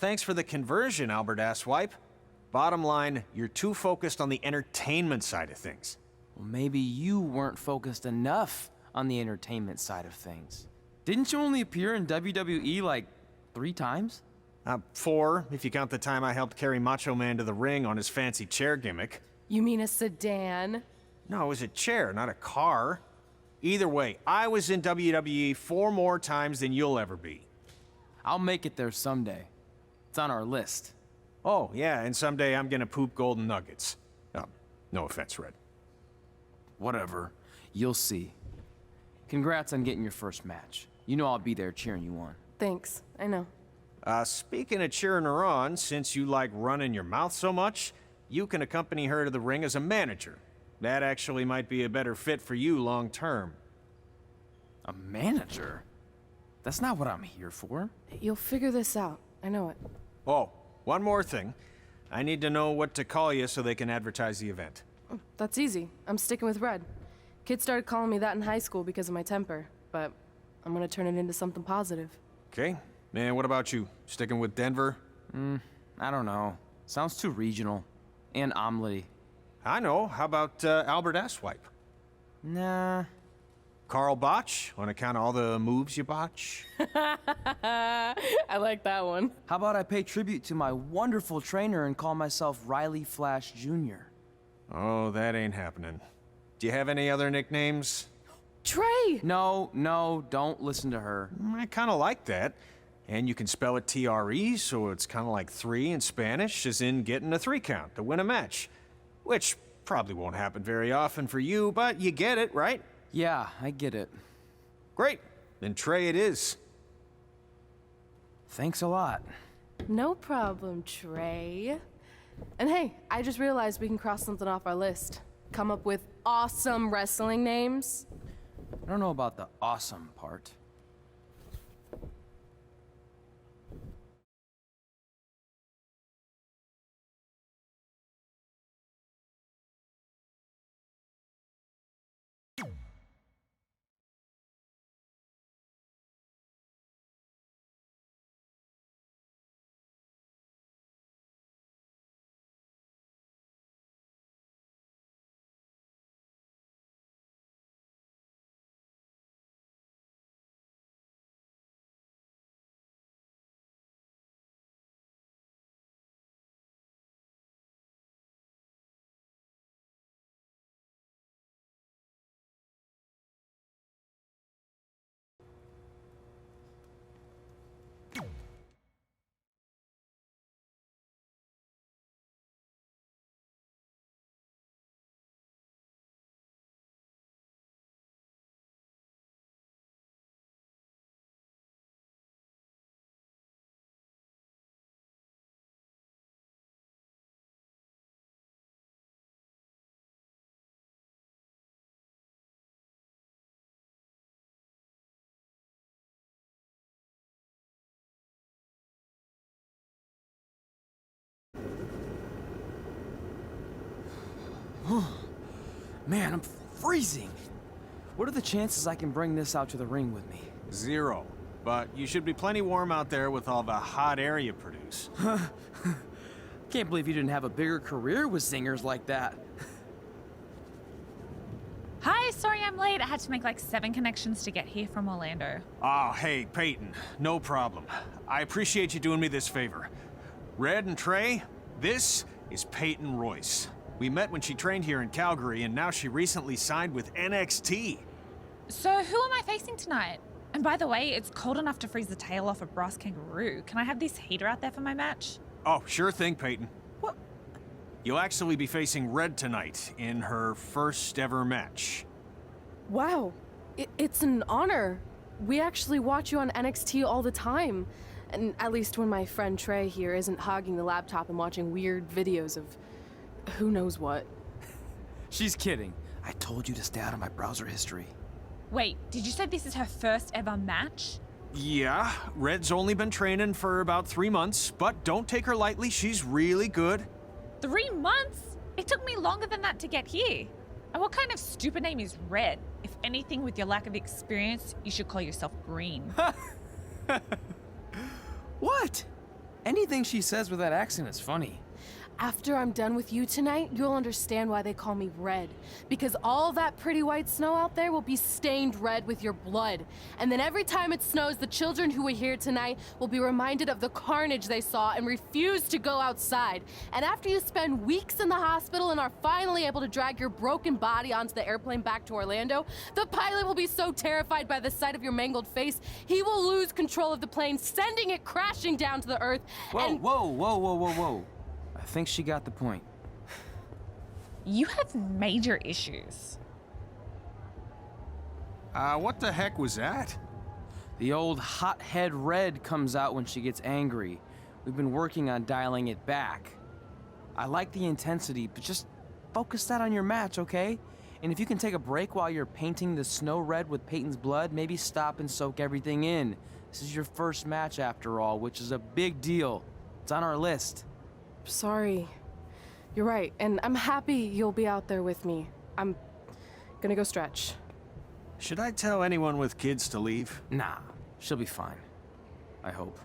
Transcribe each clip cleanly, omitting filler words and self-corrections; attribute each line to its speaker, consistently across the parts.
Speaker 1: thanks for the conversion, Albert Asswipe. Bottom line, you're too focused on the entertainment side of things.
Speaker 2: Well, maybe you weren't focused enough on the entertainment side of things. Didn't you only appear in WWE like 3 times?
Speaker 1: 4, if you count the time I helped carry Macho Man to the ring on his fancy chair gimmick.
Speaker 3: You mean a sedan?
Speaker 1: No, it was a chair, not a car. Either way, I was in WWE 4 more times than you'll ever be.
Speaker 2: I'll make it there someday. It's on our list.
Speaker 1: Oh, yeah, and someday I'm gonna poop golden nuggets. No offense, Red.
Speaker 2: Whatever. You'll see. Congrats on getting your first match. You know I'll be there cheering you on.
Speaker 3: Thanks, I know.
Speaker 1: Speaking of cheering her on, since you like running your mouth so much, you can accompany her to the ring as a manager. That actually might be a better fit for you long term.
Speaker 2: A manager? That's not what I'm here for.
Speaker 3: You'll figure this out. I know it.
Speaker 1: Oh, one more thing. I need to know what to call you so they can advertise the event.
Speaker 3: That's easy. I'm sticking with Red. Kids started calling me that in high school because of my temper, but I'm gonna turn it into something positive.
Speaker 1: Okay. And what about you? Sticking with Denver?
Speaker 2: I don't know. Sounds too regional. And omelette-y.
Speaker 1: I know. How about Albert Asswipe?
Speaker 2: Nah.
Speaker 1: Carl Botch, on account of all the moves you botch?
Speaker 3: I like that one.
Speaker 2: How about I pay tribute to my wonderful trainer and call myself Riley Flash Jr.?
Speaker 1: Oh, that ain't happening. Do you have any other nicknames?
Speaker 3: Trey!
Speaker 2: No, don't listen to her.
Speaker 1: I kind of like that. And you can spell it T-R-E, so it's kind of like 3 in Spanish, as in getting a 3 count to win a match. Which probably won't happen very often for you, but you get it, right?
Speaker 2: Yeah, I get it.
Speaker 1: Great. Then Trey it is.
Speaker 2: Thanks a lot.
Speaker 3: No problem, Trey. And hey, I just realized we can cross something off our list. Come up with awesome wrestling names.
Speaker 2: I don't know about the awesome part. Man, I'm freezing. What are the chances I can bring this out to the ring with me?
Speaker 1: 0. But you should be plenty warm out there with all the hot air you produce.
Speaker 2: Can't believe you didn't have a bigger career with singers like that.
Speaker 4: Hi, sorry I'm late. I had to make like 7 connections to get here from Orlando.
Speaker 1: Oh, hey, Peyton. No problem. I appreciate you doing me this favor. Red and Trey, this is Peyton Royce. We met when she trained here in Calgary, and now she recently signed with NXT.
Speaker 4: So who am I facing tonight? And by the way, it's cold enough to freeze the tail off a brass kangaroo. Can I have this heater out there for my match?
Speaker 1: Oh, sure thing, Peyton.
Speaker 2: What?
Speaker 1: You'll actually be facing Red tonight in her first ever match.
Speaker 3: Wow, it's an honor. We actually watch you on NXT all the time. And at least when my friend Trey here isn't hogging the laptop and watching weird videos of who knows what.
Speaker 2: She's kidding. I told you to stay out of my browser history.
Speaker 4: Wait, did you say this is her first ever match?
Speaker 1: Yeah, Red's only been training for about 3 months, but don't take her lightly, she's really good.
Speaker 4: 3 months? It took me longer than that to get here. And what kind of stupid name is Red? If anything, with your lack of experience, you should call yourself Green.
Speaker 2: What? Anything she says with that accent is funny.
Speaker 3: After I'm done with you tonight, you'll understand why they call me Red. Because all that pretty white snow out there will be stained red with your blood. And then every time it snows, the children who were here tonight will be reminded of the carnage they saw and refuse to go outside. And after you spend weeks in the hospital and are finally able to drag your broken body onto the airplane back to Orlando, the pilot will be so terrified by the sight of your mangled face, he will lose control of the plane, sending it crashing down to the earth.
Speaker 2: Whoa. I think she got the point.
Speaker 4: You have major issues.
Speaker 1: What the heck was that?
Speaker 2: The old hothead Red comes out when she gets angry. We've been working on dialing it back. I like the intensity, but just focus that on your match, okay? And if you can take a break while you're painting the snow red with Peyton's blood, maybe stop and soak everything in. This is your first match after all, which is a big deal. It's on our list.
Speaker 3: Sorry. You're right, and I'm happy you'll be out there with me. I'm gonna go stretch.
Speaker 1: Should I tell anyone with kids to leave?
Speaker 2: Nah, she'll be fine. I hope.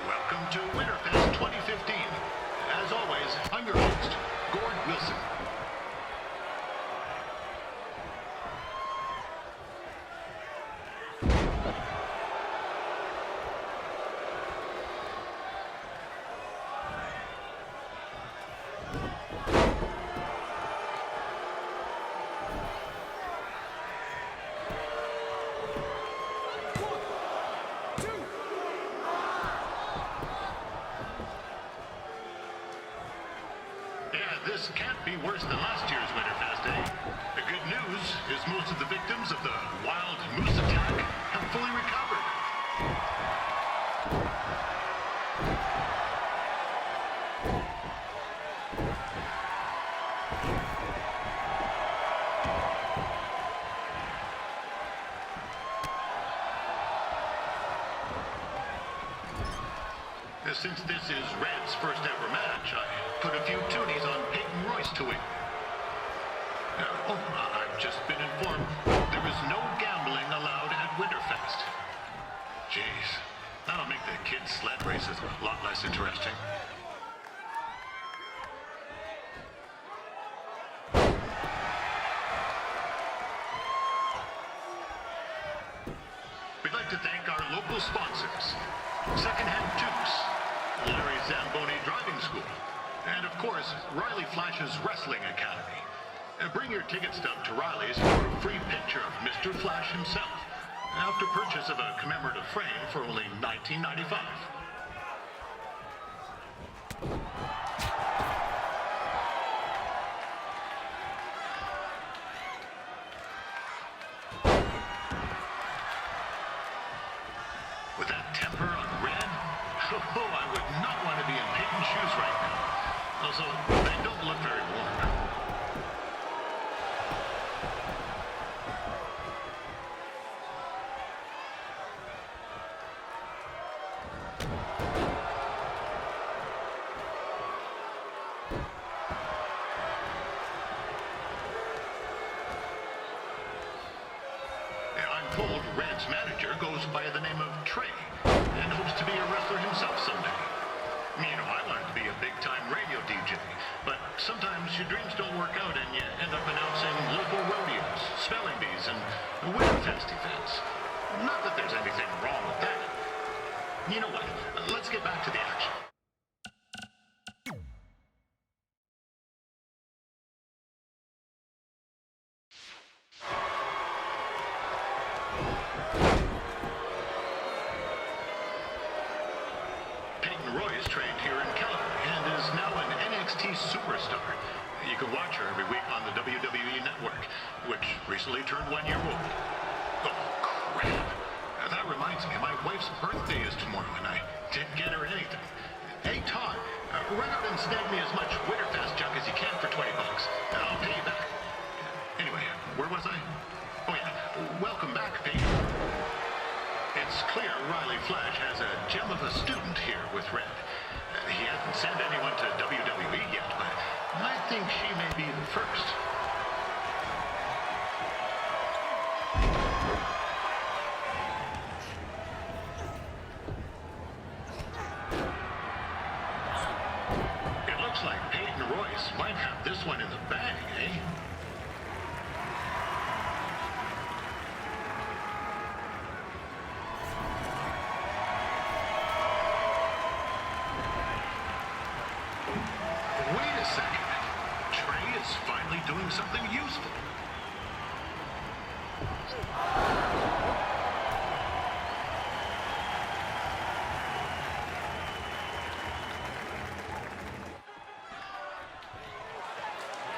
Speaker 5: Welcome to Winterfest 2015. As always, I'm your host, Gord Wilson. This can't be worse than last year's Winterfest, eh? The good news is most of the victims of the wild moose attack have fully recovered. Since this is Red's first ever match, I put a few toonies on Peyton Royce to win. I've just been informed there is no gambling allowed at Winterfest. Jeez, that'll make the kids' sled races a lot less interesting. We'd like to thank our local sponsors, Secondhand Tukes, Larry Zamboni Driving School, and of course, Riley Flash's Wrestling Academy. Bring your ticket stub to Riley's for a free picture of Mr. Flash himself, after purchase of a commemorative frame for only $19.95. With that temper on Red, I would not want to be in Peyton's shoes right now. Also, they don't look very warm. I'm told Red's manager goes by the name of Trey and hopes to be a wrestler himself someday. You know, I wanted to be a big-time radio DJ, but sometimes your dreams don't work out and you end up announcing local rodeos, spelling bees, and Winterfest events. Not that there's anything wrong with that. You know what? Let's get back to the action. Peyton Royce trained here in Calgary and is now an NXT superstar. You can watch her every week on the WWE Network, which recently turned 1 year old. Oh, crap. That reminds me, my wife's birthday is tomorrow, and I didn't get her anything. Hey, Todd, run out and snag me as much Winterfest junk as you can for $20, and I'll pay you back. Anyway, where was I? Oh, yeah. Welcome back, Peyton. It's clear Riley Flash has a gem of a student here with Red. He hasn't sent anyone to WWE yet, but I think she may be the first. It looks like Peyton Royce might have this one in the bag, eh? Wait a second. Trey is finally doing something useful.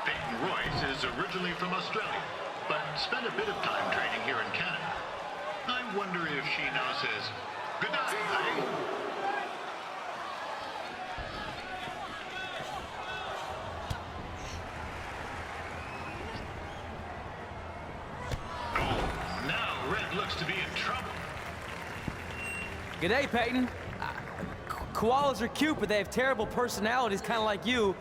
Speaker 5: Peyton Royce is originally from Australia, but spent a bit of time training here in Canada. I wonder if she now says, "Good night, eh?" Now Red looks to be in trouble.
Speaker 2: G'day, Peyton. Koalas are cute, but they have terrible personalities, kind of like you.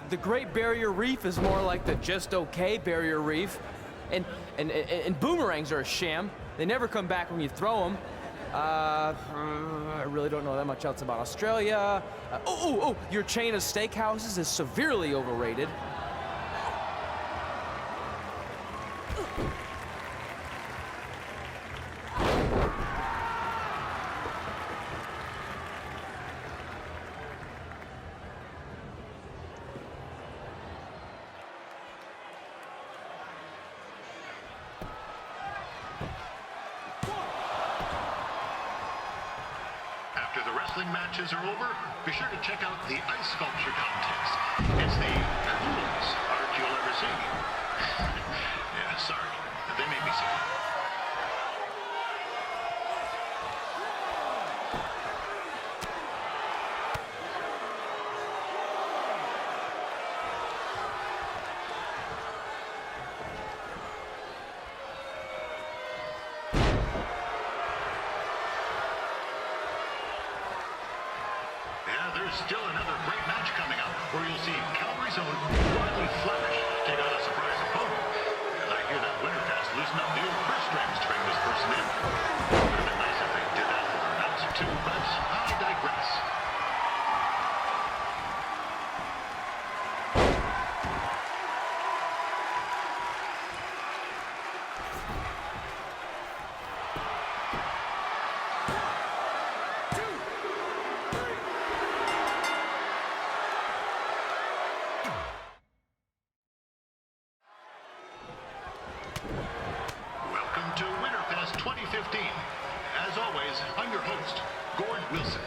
Speaker 2: The Great Barrier Reef is more like the just okay Barrier Reef. And boomerangs are a sham. They never come back when you throw them. I really don't know that much else about Australia. Your chain of steakhouses is severely overrated.
Speaker 5: After the wrestling matches are over, be sure to check out the ice sculpture contest. It's the coolest art you'll ever see. Yeah, sorry. They made me say it. There's still another great match coming up where you'll see Calgary's own Riley Flash take on a surprise opponent. And I hear that Winterfest loosened up the old purse strings to bring this person in. Would have been nice if they did that for an announcer too, but I digress. Welcome to Winterfest 2015. As always, I'm your host, Gord Wilson.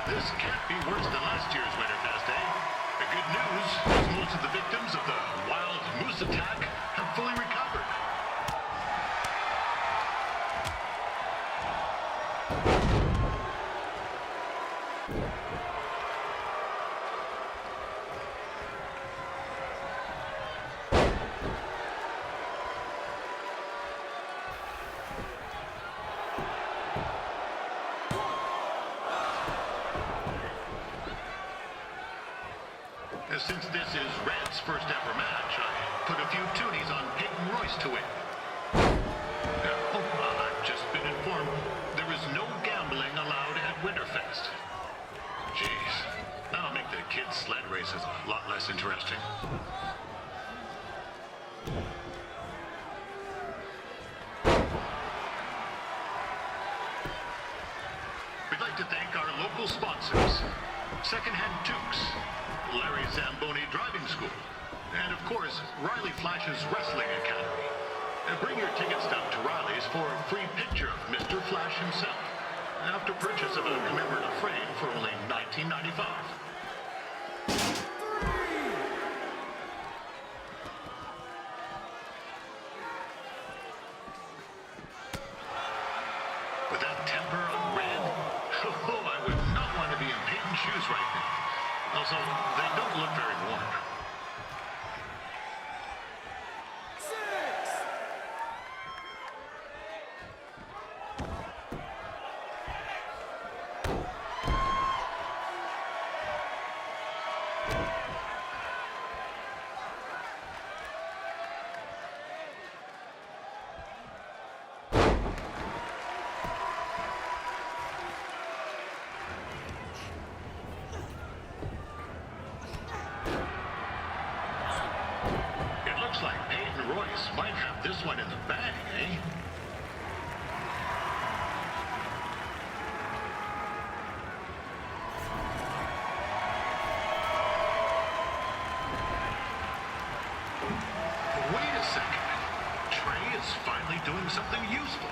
Speaker 5: This can't be worse than last year's Winterfest, eh? The good news is most of the victims of the wild moose attack have fully recovered. Since this is Red's first ever match, I put a few toonies on Peyton Royce to win. I've just been informed there is no gambling allowed at Winterfest. Jeez. That'll make the kids' sled races a lot less interesting. We'd like to thank our local sponsors, Secondhand Tukes, Larry Zamboni Driving School, and of course, Riley Flash's Wrestling Academy. Bring your tickets down to Riley's for a free picture of Mr. Flash himself, after purchase of a commemorative frame for only $19.95. With that temper on Red, I would not want to be in Peyton's shoes right now. Also, they don't look very warm. Looks like Peyton Royce might have this one in the bag, eh? Wait a second. Trey is finally doing something useful.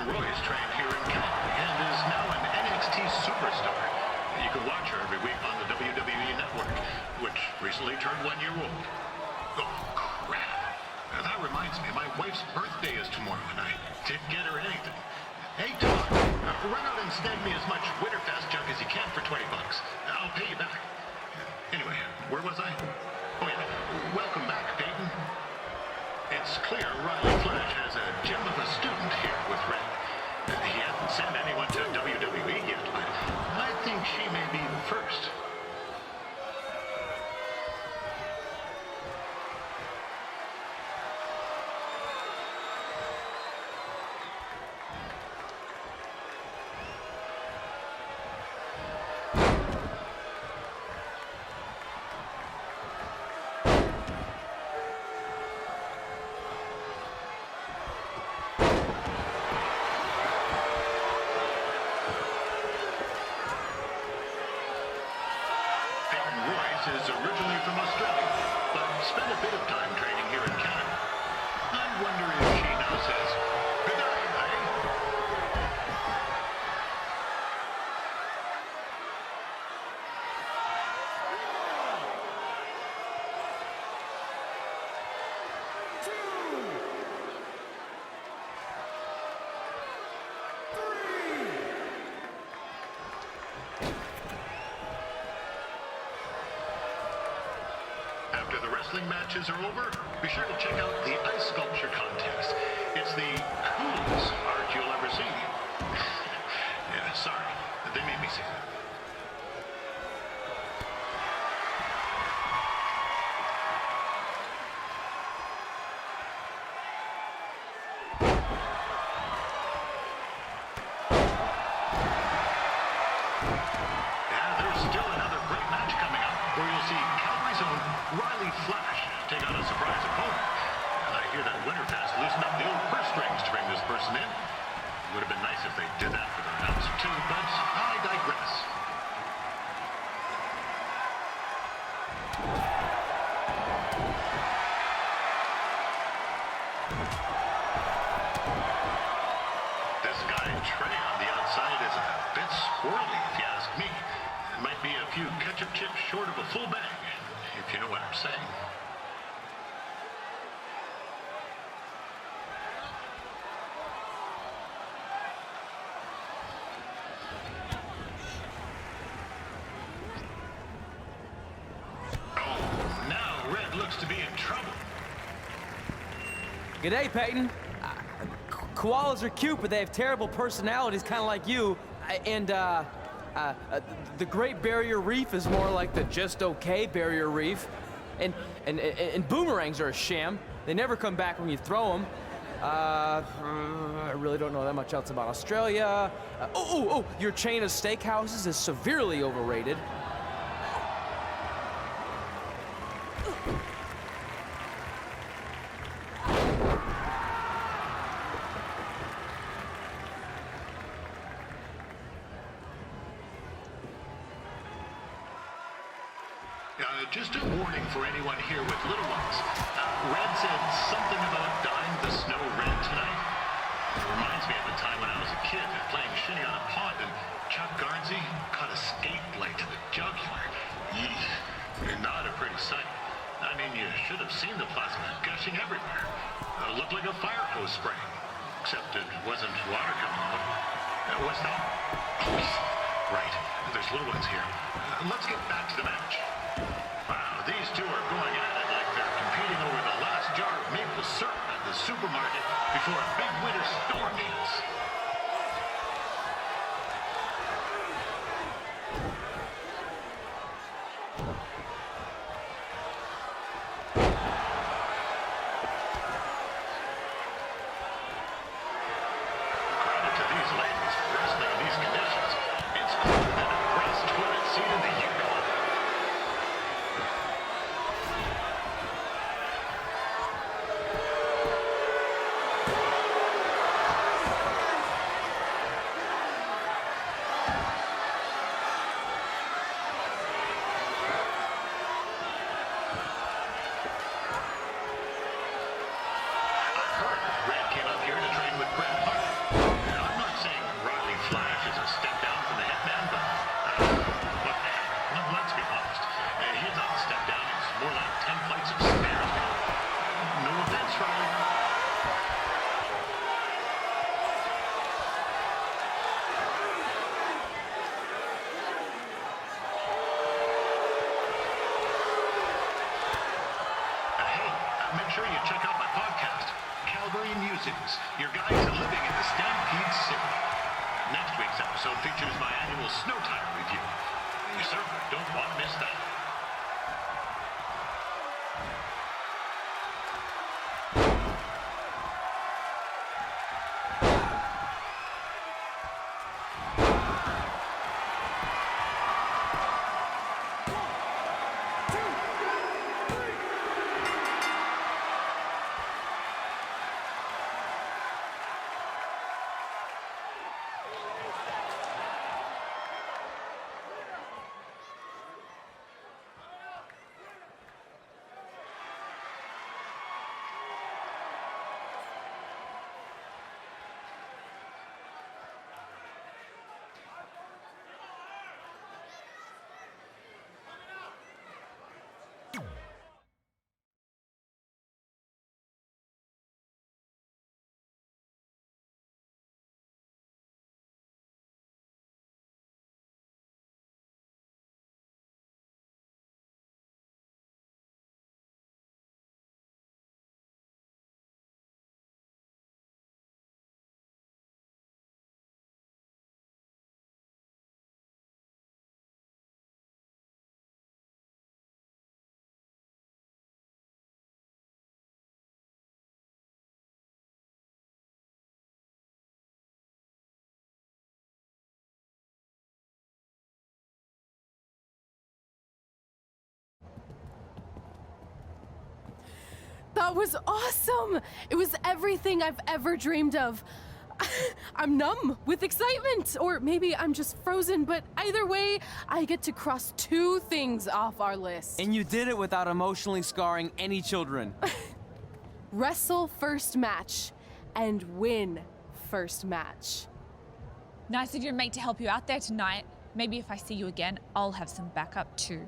Speaker 5: Royce trained here in Calgary and is now an NXT superstar. You can watch her every week on the WWE Network, which recently turned 1 year old. Oh, crap. That reminds me, my wife's birthday is tomorrow, and I didn't get her anything. Hey, Todd, run out and snag me as much Winterfest junk as you can for $20. I'll pay you back. Anyway, where was I? Oh, yeah. Welcome back, Peyton. It's clear Riley Flash has a gem of a student here with Red. He hasn't sent anyone to WWE yet, but I think she may be the first. Is originally from Australia, but spent a bit of time training here in Canada. I wonder if she now says, "Good day, After the wrestling matches are over, be sure to check out the ice sculpture contest. It's the coolest art you'll ever see. Yeah, sorry. They made me say that. Riley Flash take on a surprise opponent. I hear that Winterfest loosened up the old purse strings to bring this person in. Would have been nice if they did that for their announcer too, but I digress. This guy Trey on the outside is a bit squirrely, if you ask me. It might be a few ketchup chips short of a full bag, if you know what I'm saying. Oh, now Red looks to be in trouble.
Speaker 2: G'day, Peyton. Koalas are cute, but they have terrible personalities, kind of like you. The Great Barrier Reef is more like the just okay Barrier Reef. And boomerangs are a sham. They never come back when you throw them. I really don't know that much else about Australia. Your chain of steakhouses is severely overrated.
Speaker 5: Just a warning for anyone here with little ones. Red said something about dyeing the snow red tonight. It reminds me of the time when I was a kid playing shinny on a pond and Chuck Garnsey caught a skate blade to the jugular. Yee, not a pretty sight. I mean, you should have seen the plasma gushing everywhere. Looked like a fire hose spraying. Except it wasn't water coming out. What's that? Oh, right. There's little ones here. Let's get back to the match. Wow, these two are going at it like they're competing over the last jar of maple syrup at the supermarket before a big winter storm hits. Credit to these ladies for wrestling in these conditions. It's colder than a grass toilet seat in the Yukon. Make sure you check out my podcast, Calgary Musings, your guide to living in the Stampede City. Next week's episode features my annual snow tire review. You certainly don't want to miss that.
Speaker 3: That was awesome! It was everything I've ever dreamed of. I'm numb with excitement, or maybe I'm just frozen, but either way, I get to cross 2 things off our list.
Speaker 2: And you did it without emotionally scarring any children.
Speaker 3: Wrestle first match and win first match.
Speaker 4: Nice of your mate to help you out there tonight. Maybe if I see you again, I'll have some backup too.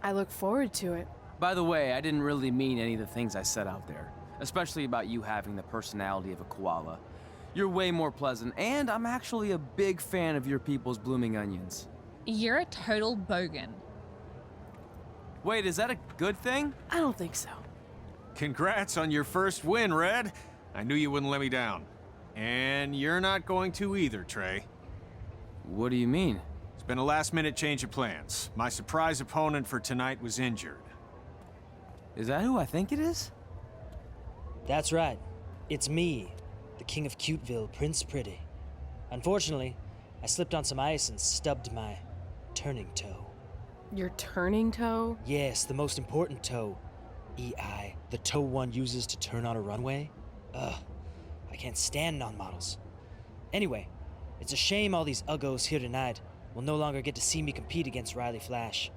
Speaker 3: I look forward to it.
Speaker 2: By the way, I didn't really mean any of the things I said out there, especially about you having the personality of a koala. You're way more pleasant, and I'm actually a big fan of your people's blooming onions.
Speaker 4: You're a total bogan.
Speaker 2: Wait, is that a good thing?
Speaker 3: I don't think so.
Speaker 1: Congrats on your first win, Red. I knew you wouldn't let me down. And you're not going to either, Trey.
Speaker 2: What do you mean?
Speaker 1: It's been a last-minute change of plans. My surprise opponent for tonight was injured.
Speaker 2: Is that who I think it is?
Speaker 6: That's right. It's me, the King of Cuteville, Prince Pretty. Unfortunately, I slipped on some ice and stubbed my turning toe.
Speaker 3: Your turning toe?
Speaker 6: Yes, the most important toe. EI, the toe one uses to turn on a runway. Ugh, I can't stand non-models. Anyway, it's a shame all these uggos here tonight will no longer get to see me compete against Riley Flash.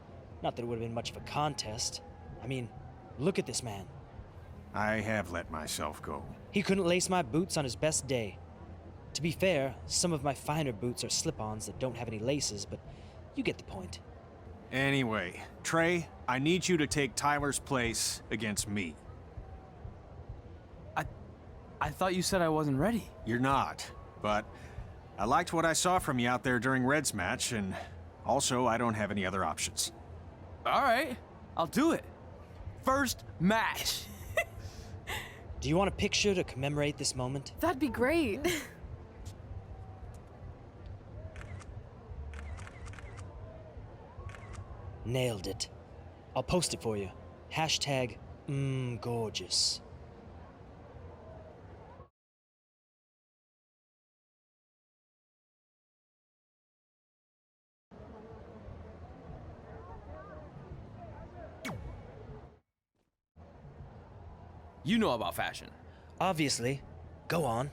Speaker 6: Not that it would have been much of a contest. I mean, look at this man.
Speaker 1: I have let myself go.
Speaker 6: He couldn't lace my boots on his best day. To be fair, some of my finer boots are slip-ons that don't have any laces, but you get the point.
Speaker 1: Anyway, Trey, I need you to take Tyler's place against me.
Speaker 2: I thought you said I wasn't ready.
Speaker 1: You're not, but I liked what I saw from you out there during Red's match, and also I don't have any other options.
Speaker 2: All right, I'll do it. First match.
Speaker 6: Do you want a picture to commemorate this moment?
Speaker 3: That'd be great.
Speaker 6: Nailed it. I'll post it for you. Hashtag gorgeous.
Speaker 2: You know about fashion.
Speaker 6: Obviously. Go on.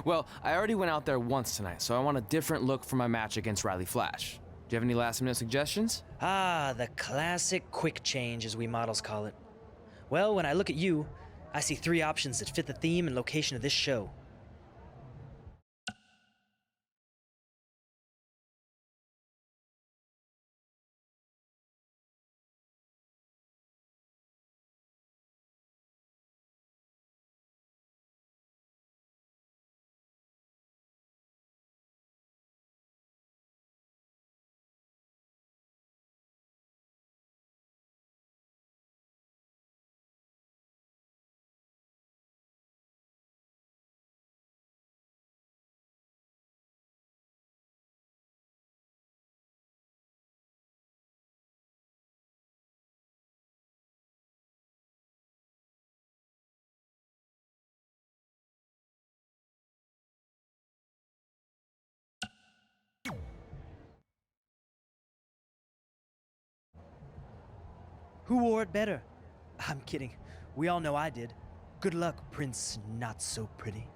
Speaker 2: Well, I already went out there once tonight, so I want a different look for my match against Riley Flash. Do you have any last-minute suggestions?
Speaker 6: Ah, the classic quick change, as we models call it. Well, when I look at you, I see 3 options that fit the theme and location of this show. Who wore it better? I'm kidding. We all know I did. Good luck, Prince Not So Pretty.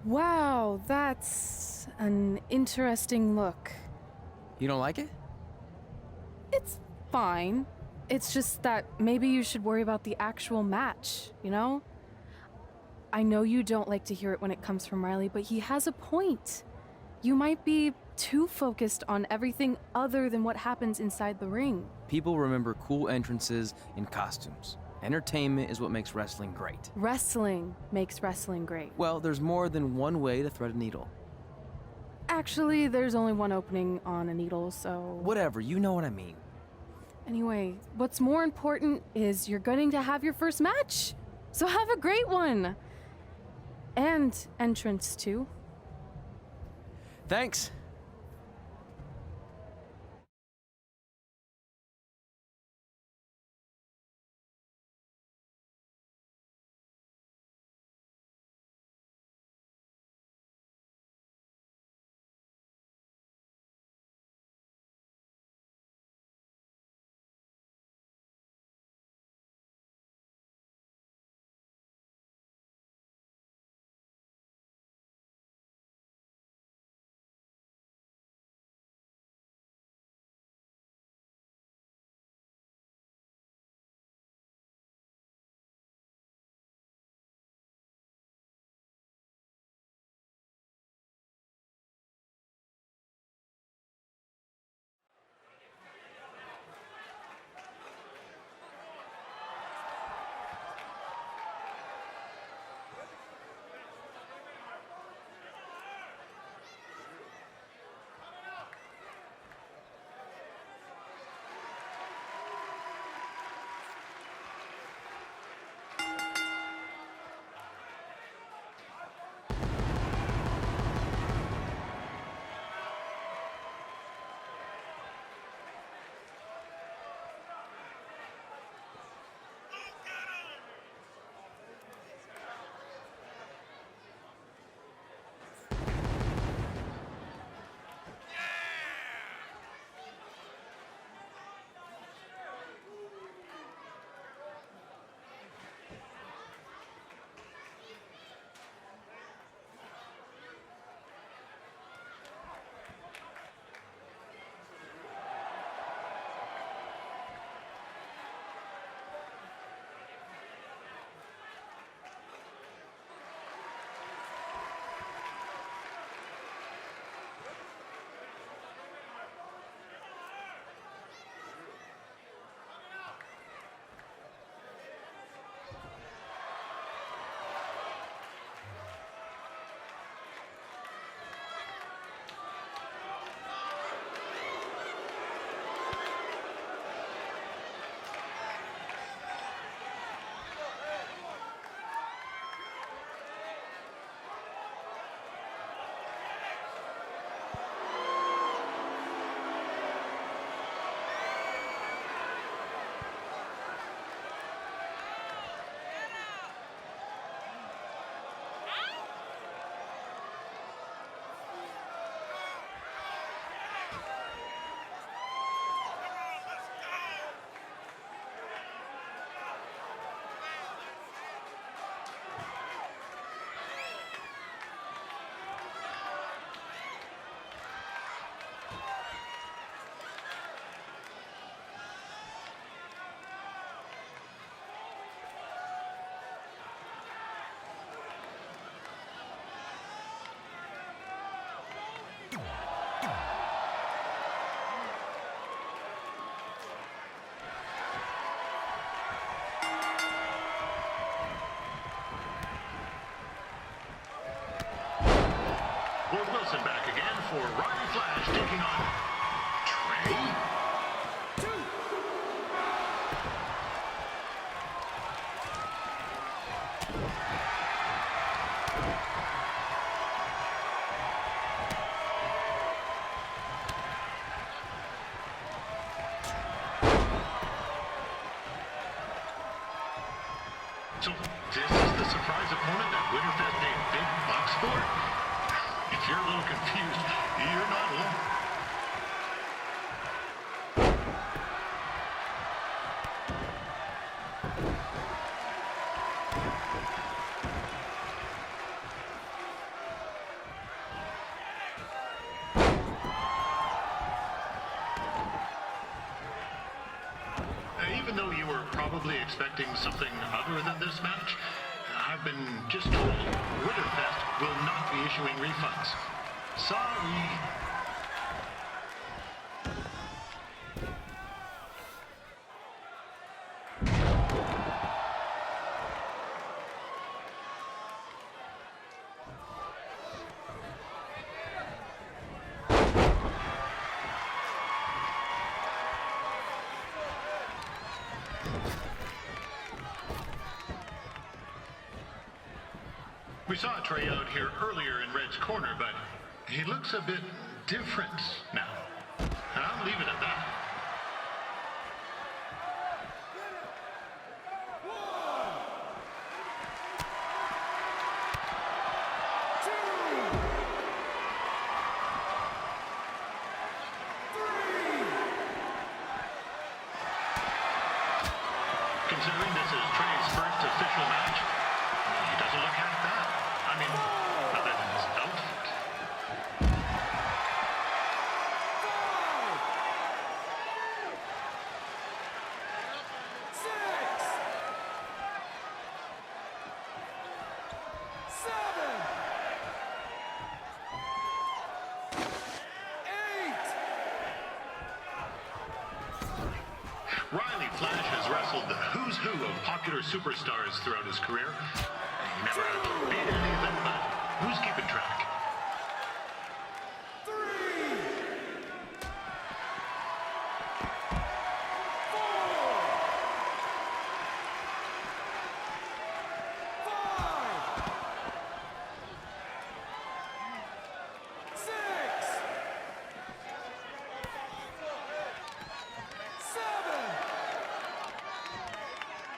Speaker 3: Wow, that's an interesting look.
Speaker 2: You don't like it?
Speaker 3: It's fine. It's just that maybe you should worry about the actual match, you know? I know you don't like to hear it when it comes from Riley, but he has a point. You might be too focused on everything other than what happens inside the ring.
Speaker 2: People remember cool entrances and costumes. Entertainment is what makes wrestling great.
Speaker 3: Wrestling makes wrestling great.
Speaker 2: Well, there's more than one way to thread a needle.
Speaker 3: Actually, there's only one opening on a needle, so...
Speaker 2: Whatever, you know what I mean.
Speaker 3: Anyway, what's more important is you're going to have your first match. So have a great one. And entrance, too.
Speaker 2: Thanks.
Speaker 5: Ward Wilson back again for Roddy Flash taking on Trey. So this is the surprise opponent that Winterfest named Big Bucks for? If you're a little confused, you're not alone. probably expecting something other than this match. I've been just told Winterfest will not be issuing refunds. Sorry. We saw Trey out here earlier in Red's corner, but he looks a bit different now. And I'll leave it at that. Considering this is Trey's first official match, he doesn't look half bad. I mean, other than his outfit. Riley Flash has wrestled the who's who of popular superstars throughout his career. He never had to beat any of them, but who's keeping track?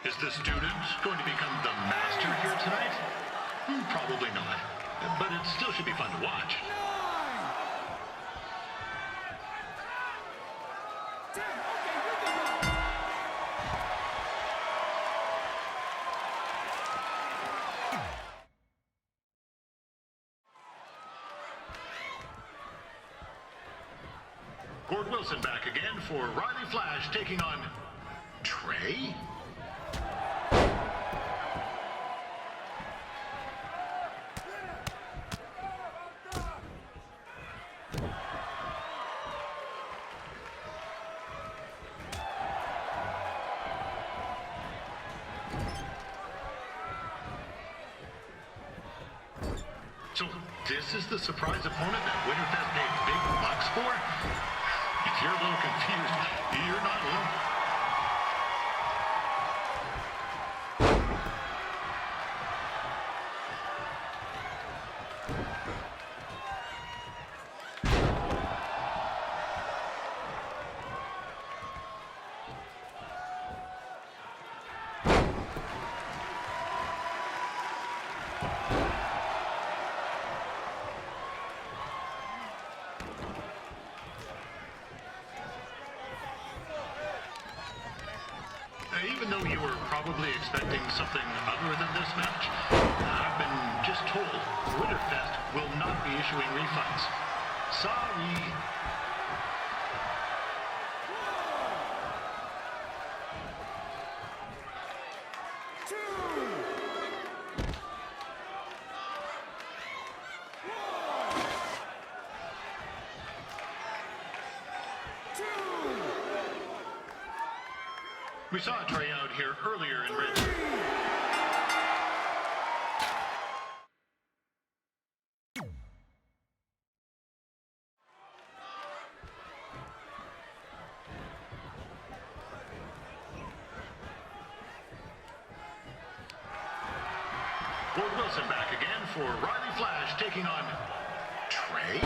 Speaker 5: Is the student going to become the master here tonight? Probably not. But it still should be fun to watch. Gord Wilson back again for Riley Flash taking on Trey? So this is the surprise opponent that Winterfest paid big bucks for? If you're a little confused, you're not alone. Even though you were probably expecting something other than this match, I've been just told Winterfest will not be issuing refunds. Sorry. We saw Trey out here earlier in Red. Gord Wilson back again for Riley Flash taking on Trey.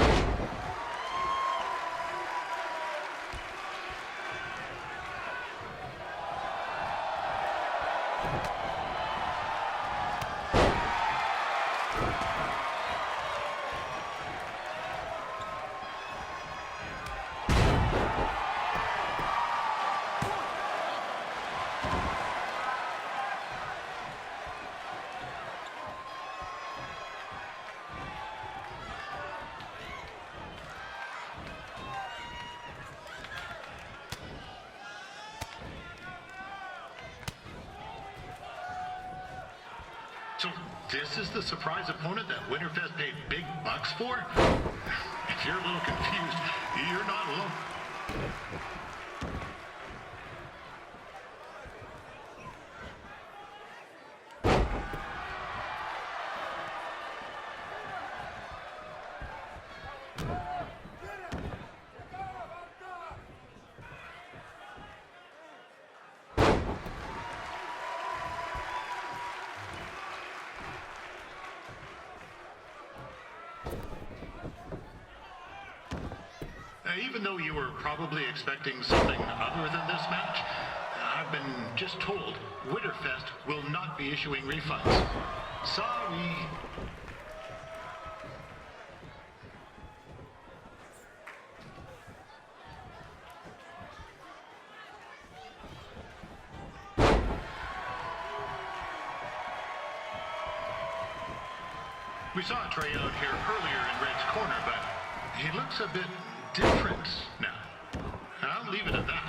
Speaker 5: this is the surprise opponent that Winterfest paid big bucks for? If you're a little confused, you're not alone. Even though you were probably expecting something other than this match, I've been just told Winterfest will not be issuing refunds. Sorry. We saw Trey out here earlier in Red's corner, but he looks a bit different now. I'll leave it at that.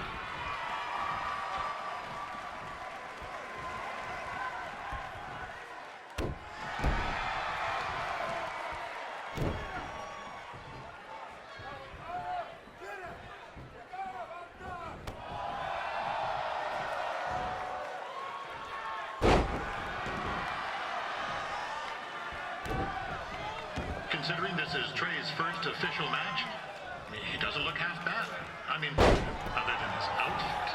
Speaker 5: Considering this is Trey's first official match, he doesn't look half bad. I mean, other than his outfit.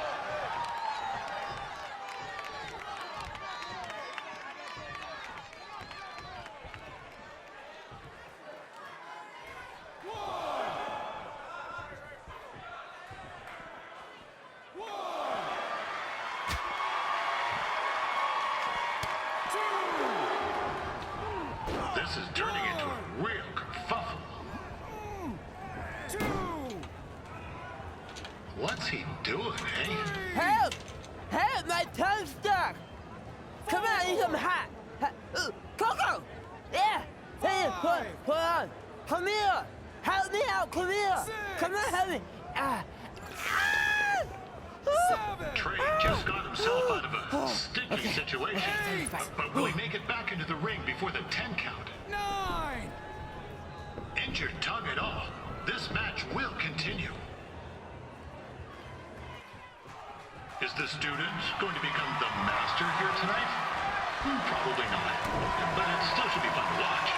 Speaker 5: This is turning into a real kerfuffle. What's he doing, eh?
Speaker 7: Help! Help! My tongue's stuck! Come on, I need some hot! Coco! Yeah! Hey, hold on! Come here! Help me out! Come here! Come on, help me!
Speaker 5: Trey just got himself out of a sticky situation. But will he make it back into the ring before the 10 count?
Speaker 1: 9!
Speaker 5: Injured tongue at all. This match will continue. Is the student going to become the master here tonight? Probably not. But it still should be fun to watch.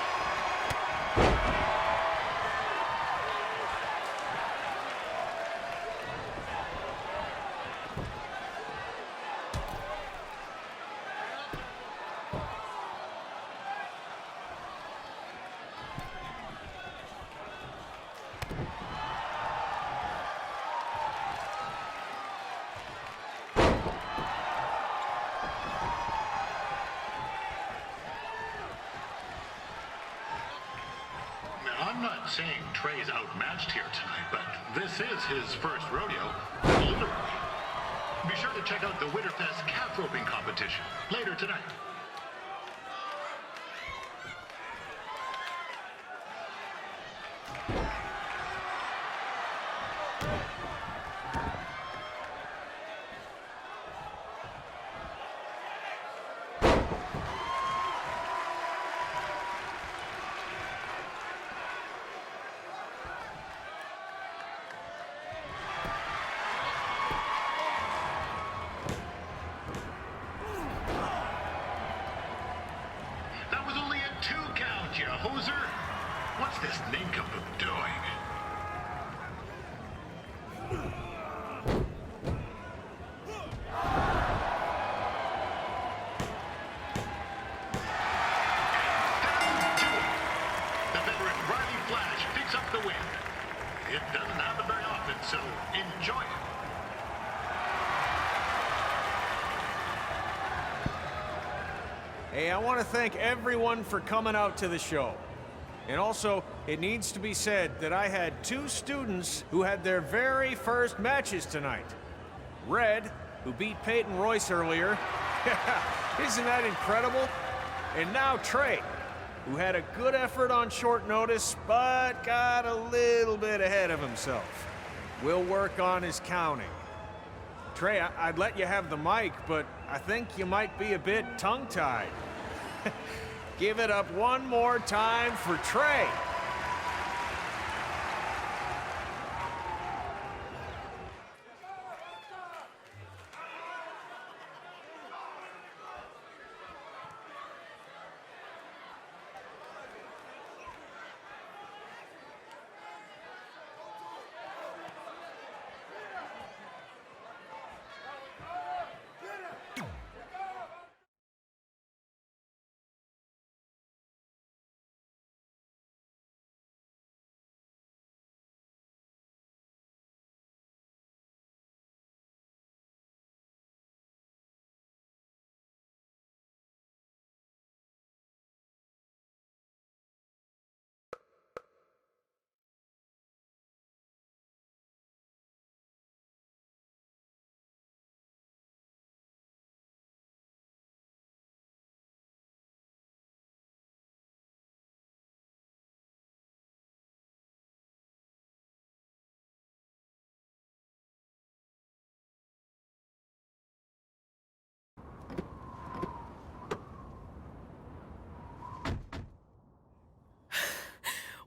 Speaker 5: I'm not saying Trey's outmatched here tonight, but this is his first rodeo, literally. Be sure to check out the Winterfest calf roping competition later tonight. That was only a 2 count, you hoser. What's this nincompoop doing? The veteran Riley Flash picks up the win. It doesn't happen very often, so enjoy it.
Speaker 1: Hey, I want to thank everyone for coming out to the show. And also, it needs to be said that I had 2 students who had their very first matches tonight. Red, who beat Peyton Royce earlier. Isn't that incredible? And now Trey, who had a good effort on short notice, but got a little bit ahead of himself. We'll work on his counting. Trey, I'd let you have the mic, but I think you might be a bit tongue-tied. Give it up one more time for Trey.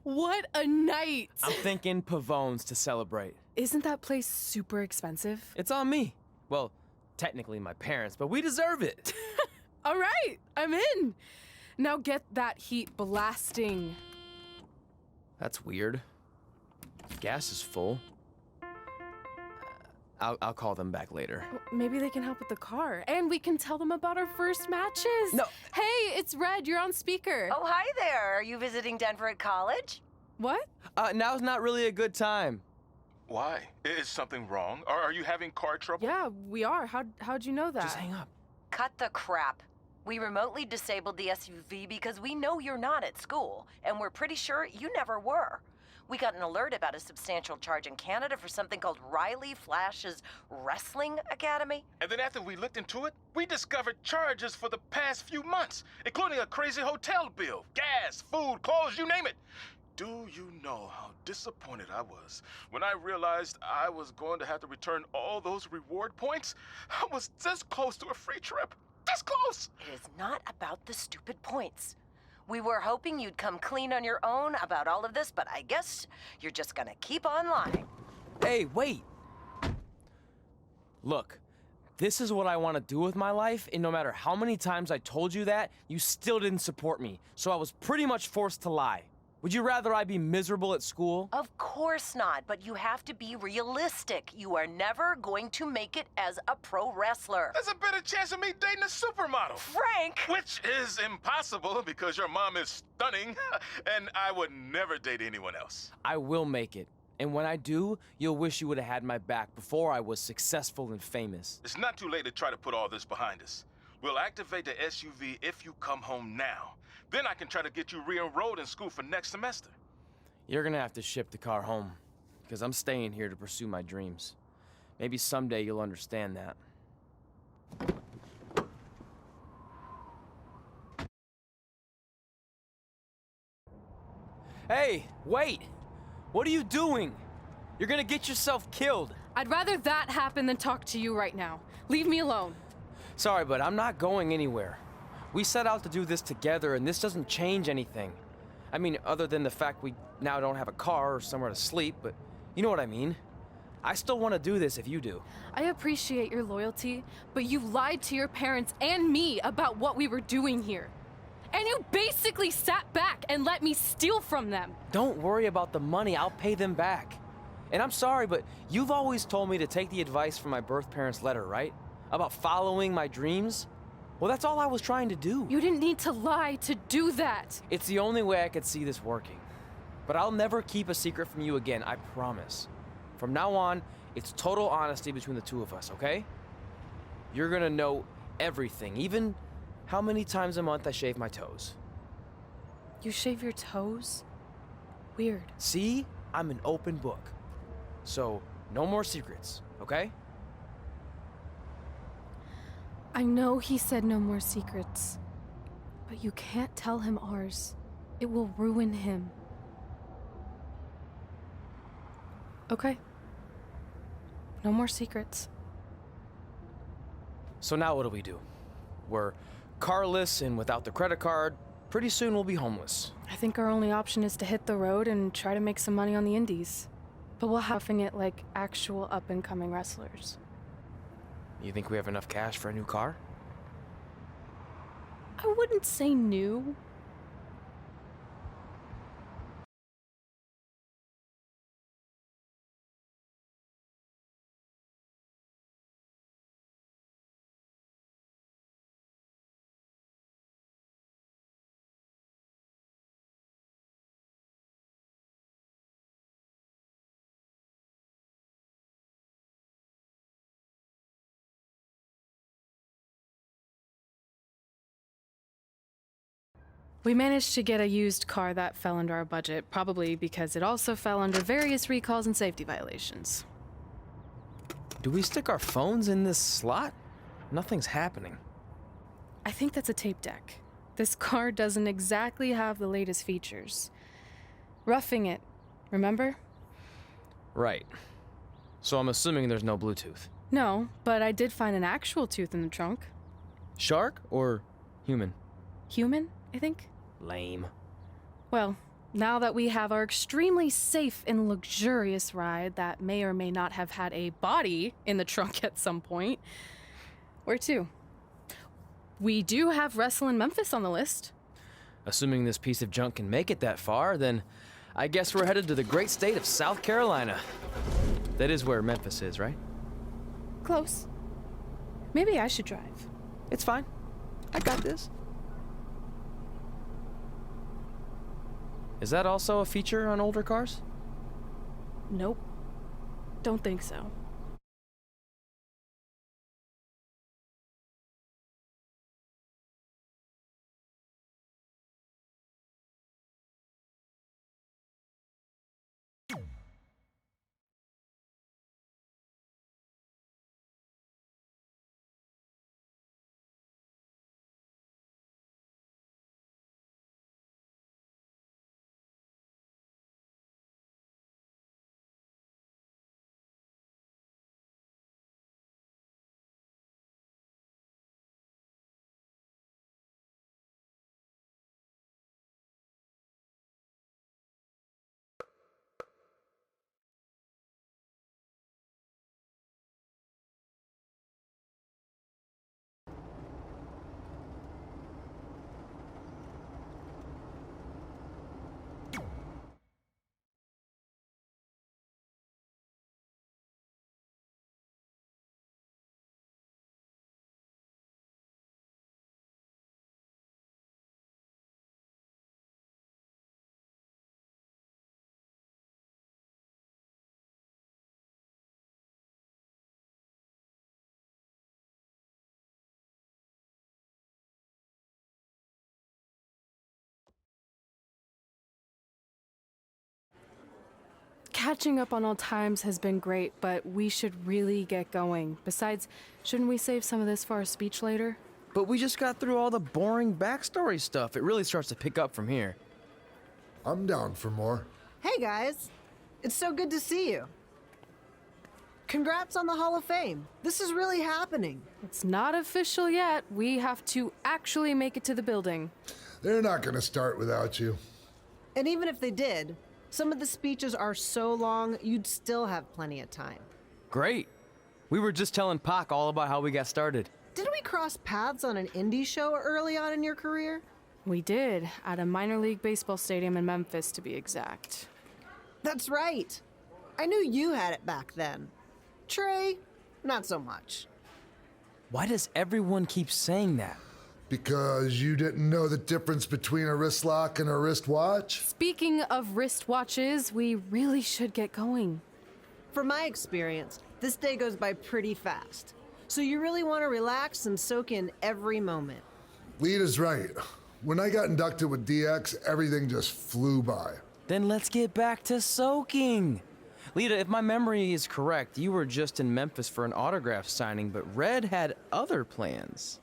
Speaker 3: What a night!
Speaker 2: I'm thinking Pavone's to celebrate.
Speaker 3: Isn't that place super expensive?
Speaker 2: It's on me. Well, technically my parents, but we deserve it.
Speaker 3: All right, I'm in. Now get that heat blasting.
Speaker 2: That's weird. Gas is full. I'll call them back later.
Speaker 3: Maybe they can help with the car. And we can tell them about our first matches.
Speaker 2: No.
Speaker 3: Hey, it's Red. You're on speaker.
Speaker 8: Oh, hi there. Are you visiting Denver at college?
Speaker 3: What?
Speaker 2: Now's not really a good time.
Speaker 9: Why? Is something wrong? Are you having car trouble?
Speaker 3: Yeah, we are. How'd you know that?
Speaker 2: Just hang up.
Speaker 8: Cut the crap. We remotely disabled the SUV because we know you're not at school, and we're pretty sure you never were. We got an alert about a substantial charge in Canada for something called Riley Flash's Wrestling Academy.
Speaker 9: And then after we looked into it, we discovered charges for the past few months, including a crazy hotel bill, gas, food, clothes, you name it. Do you know how disappointed I was when I realized I was going to have to return all those reward points? I was this close to a free trip. This close!
Speaker 8: It is not about the stupid points. We were hoping you'd come clean on your own about all of this, but I guess you're just gonna keep on lying.
Speaker 2: Hey, wait! Look, this is what I want to do with my life, and no matter how many times I told you that, you still didn't support me, so I was pretty much forced to lie. Would you rather I be miserable at school?
Speaker 8: Of course not, but you have to be realistic. You are never going to make it as a pro wrestler.
Speaker 9: There's a better chance of me dating a supermodel.
Speaker 8: Frank!
Speaker 9: Which is impossible because your mom is stunning, and I would never date anyone else.
Speaker 2: I will make it. And when I do, you'll wish you would have had my back before I was successful and famous.
Speaker 9: It's not too late to try to put all this behind us. We'll activate the SUV if you come home now. Then I can try to get you re-enrolled in school for next semester.
Speaker 2: You're gonna have to ship the car home, because I'm staying here to pursue my dreams. Maybe someday you'll understand that. Hey, wait! What are you doing? You're gonna get yourself killed.
Speaker 3: I'd rather that happen than talk to you right now. Leave me alone.
Speaker 2: Sorry, but I'm not going anywhere. We set out to do this together, and this doesn't change anything. I mean, other than the fact we now don't have a car or somewhere to sleep, but you know what I mean. I still want to do this if you do.
Speaker 3: I appreciate your loyalty, but you lied to your parents and me about what we were doing here. And you basically sat back and let me steal from them.
Speaker 2: Don't worry about the money, I'll pay them back. And I'm sorry, but you've always told me to take the advice from my birth parents' letter, right? About following my dreams? Well, that's all I was trying to do.
Speaker 3: You didn't need to lie to do that.
Speaker 2: It's the only way I could see this working. But I'll never keep a secret from you again, I promise. From now on, it's total honesty between the two of us, okay? You're gonna know everything, even how many times a month I shave my toes.
Speaker 3: You shave your toes? Weird.
Speaker 2: See? I'm an open book. So, no more secrets, okay?
Speaker 3: I know he said no more secrets, but you can't tell him ours. It will ruin him. Okay. No more secrets.
Speaker 2: So now what do? We're carless and without the credit card, Pretty soon we'll be homeless.
Speaker 3: I think our only option is to hit the road and try to make some money on the indies. But we'll have it like actual up-and-coming wrestlers.
Speaker 2: You think we have enough cash for a new car?
Speaker 3: I wouldn't say new. We managed to get a used car that fell under our budget, probably because it also fell under various recalls and safety violations.
Speaker 2: Do we stick our phones in this slot? Nothing's happening.
Speaker 3: I think that's a tape deck. This car doesn't exactly have the latest features. Roughing it, remember?
Speaker 2: Right. So I'm assuming there's no Bluetooth.
Speaker 3: No, but I did find an actual tooth in the trunk.
Speaker 2: Shark or human?
Speaker 3: Human, I think?
Speaker 2: Lame.
Speaker 3: Well, now that we have our extremely safe and luxurious ride that may or may not have had a body in the trunk at some point, where to? We do have Wrestle in Memphis on the list.
Speaker 2: Assuming this piece of junk can make it that far, then I guess we're headed to the great state of South Carolina. That is where Memphis is, right?
Speaker 3: Close. Maybe I should drive.
Speaker 2: It's fine. I got this. Is that also a feature on older cars?
Speaker 3: Nope. Don't think so. Catching up on old times has been great, but we should really get going. Besides, shouldn't we save some of this for our speech later?
Speaker 2: But we just got through all the boring backstory stuff. It really starts to pick up from here.
Speaker 10: I'm down for more.
Speaker 11: Hey guys, it's so good to see you. Congrats on the Hall of Fame. This is really happening.
Speaker 3: It's not official yet. We have to actually make it to the building.
Speaker 10: They're not gonna start without you.
Speaker 11: And even if they did, some of the speeches are so long, you'd still have plenty of time.
Speaker 2: Great. We were just telling Pac all about how we got started.
Speaker 11: Didn't we cross paths on an indie show early on in your career?
Speaker 3: We did, at a minor league baseball stadium in Memphis, to be exact.
Speaker 11: That's right. I knew you had it back then. Trey, not so much.
Speaker 2: Why does everyone keep saying that?
Speaker 10: Because you didn't know the difference between a wrist lock and a wristwatch?
Speaker 3: Speaking of wristwatches, we really should get going.
Speaker 11: From my experience, this day goes by pretty fast. So you really want to relax and soak in every moment.
Speaker 10: Lita's right. When I got inducted with DX, everything just flew by.
Speaker 2: Then let's get back to soaking. Lita, if my memory is correct, you were just in Memphis for an autograph signing, but Red had other plans.